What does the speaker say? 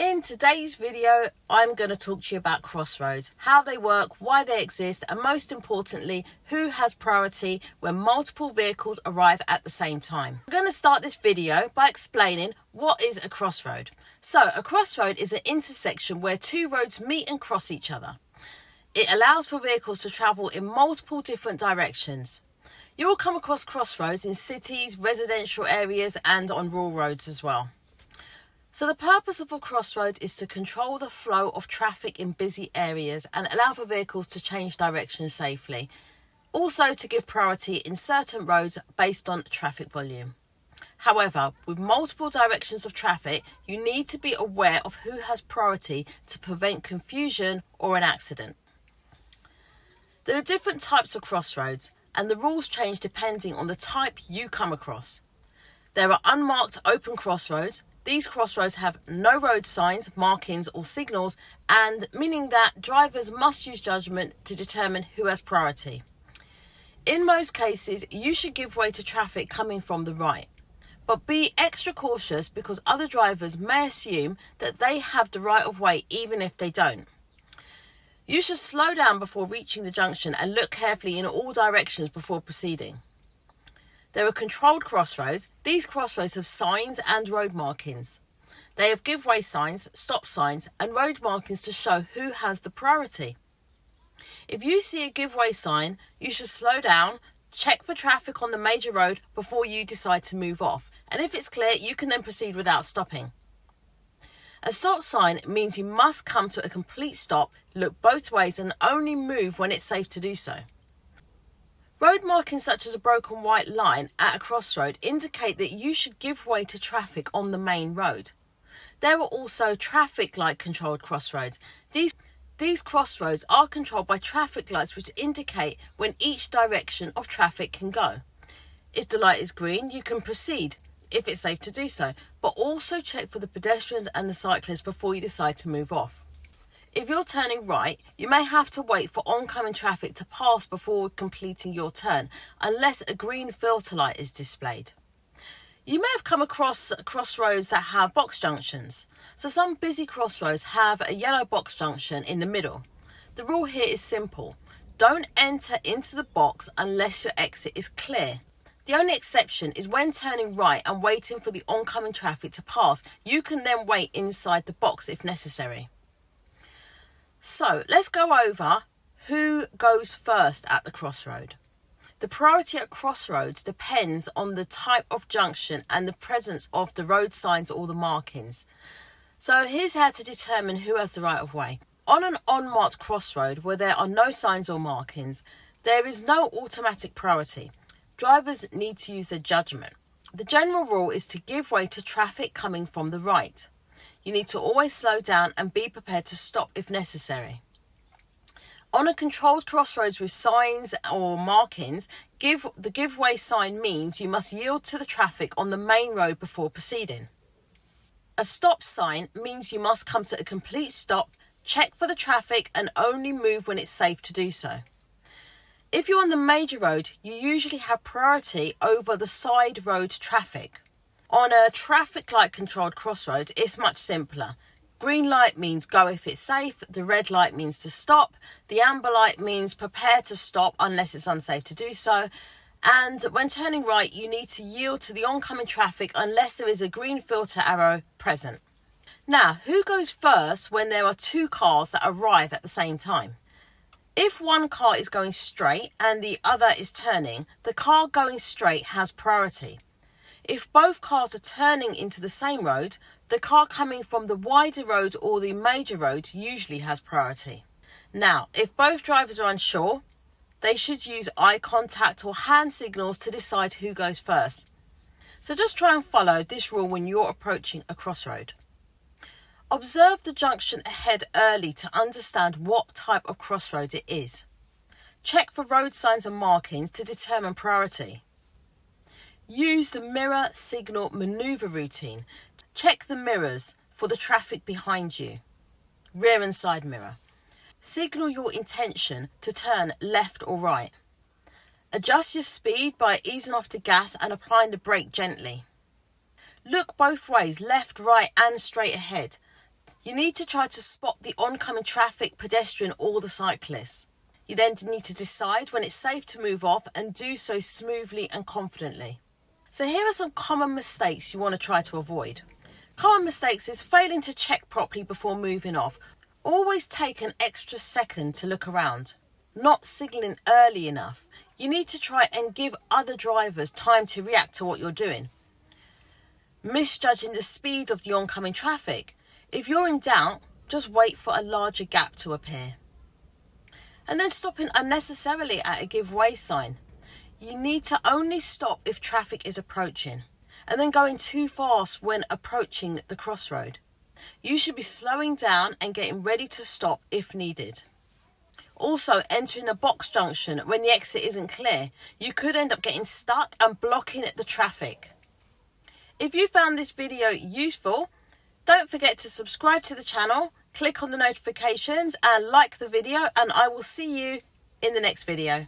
In today's video, I'm going to talk to you about crossroads, how they work, why they exist, and most importantly, who has priority when multiple vehicles arrive at the same time. I'm going to start this video by explaining what is a crossroad. So, a crossroad is an intersection where two roads meet and cross each other. It allows for vehicles to travel in multiple different directions. You will come across crossroads in cities, residential areas, and on rural roads as well. So the purpose of a crossroad is to control the flow of traffic in busy areas and allow for vehicles to change direction safely. Also to give priority in certain roads based on traffic volume. However, with multiple directions of traffic, you need to be aware of who has priority to prevent confusion or an accident. There are different types of crossroads, and the rules change depending on the type you come across. There are unmarked open crossroads. These crossroads have no road signs, markings or signals, and meaning that drivers must use judgment to determine who has priority. In most cases, you should give way to traffic coming from the right, but be extra cautious because other drivers may assume that they have the right of way even if they don't. You should slow down before reaching the junction and look carefully in all directions before proceeding. There are controlled crossroads. These crossroads have signs and road markings. They have give way signs, stop signs, and road markings to show who has the priority. If you see a give way sign, you should slow down, check for traffic on the major road before you decide to move off. And if it's clear, you can then proceed without stopping. A stop sign means you must come to a complete stop, look both ways, and only move when it's safe to do so. Road markings such as a broken white line at a crossroad indicate that you should give way to traffic on the main road. There are also traffic light controlled crossroads. These crossroads are controlled by traffic lights which indicate when each direction of traffic can go. If the light is green, you can proceed if it's safe to do so, but also check for the pedestrians and the cyclists before you decide to move off. If you're turning right, you may have to wait for oncoming traffic to pass before completing your turn, unless a green filter light is displayed. You may have come across crossroads that have box junctions. So some busy crossroads have a yellow box junction in the middle. The rule here is simple. Don't enter into the box unless your exit is clear. The only exception is when turning right and waiting for the oncoming traffic to pass. You can then wait inside the box if necessary. So let's go over who goes first at the crossroad. The priority at crossroads depends on the type of junction and the presence of the road signs or the markings. So here's how to determine who has the right of way. On an unmarked crossroad where there are no signs or markings, there is no automatic priority. Drivers need to use their judgment. The general rule is to give way to traffic coming from the right. You need to always slow down and be prepared to stop if necessary. On a controlled crossroads with signs or markings, the give way sign means you must yield to the traffic on the main road before proceeding. A stop sign means you must come to a complete stop, check for the traffic, and only move when it's safe to do so. If you're on the major road, you usually have priority over the side road traffic. On a traffic light controlled crossroads, it's much simpler. Green light means go if it's safe, the red light means to stop, the amber light means prepare to stop unless it's unsafe to do so, and when turning right you need to yield to the oncoming traffic unless there is a green filter arrow present. Now, who goes first when there are two cars that arrive at the same time? If one car is going straight and the other is turning, the car going straight has priority. If both cars are turning into the same road, the car coming from the wider road or the major road usually has priority. Now, if both drivers are unsure, they should use eye contact or hand signals to decide who goes first. So just try and follow this rule when you're approaching a crossroad. Observe the junction ahead early to understand what type of crossroad it is. Check for road signs and markings to determine priority. Use the mirror signal maneuver routine. Check the mirrors for the traffic behind you, rear and side mirror. Signal your intention to turn left or right. Adjust your speed by easing off the gas and applying the brake gently. Look both ways, left, right and straight ahead. You need to try to spot the oncoming traffic, pedestrian or the cyclist. You then need to decide when it's safe to move off and do so smoothly and confidently. So here are some common mistakes you want to try to avoid. Common mistakes is failing to check properly before moving off. Always take an extra second to look around. Not signalling early enough. You need to try and give other drivers time to react to what you're doing. Misjudging the speed of the oncoming traffic. If you're in doubt, just wait for a larger gap to appear. And then stopping unnecessarily at a give way sign. You need to only stop if traffic is approaching, and then going too fast when approaching the crossroad. You should be slowing down and getting ready to stop if needed. Also, entering a box junction when the exit isn't clear. You could end up getting stuck and blocking the traffic. If you found this video useful, don't forget to subscribe to the channel, click on the notifications and like the video, and I will see you in the next video.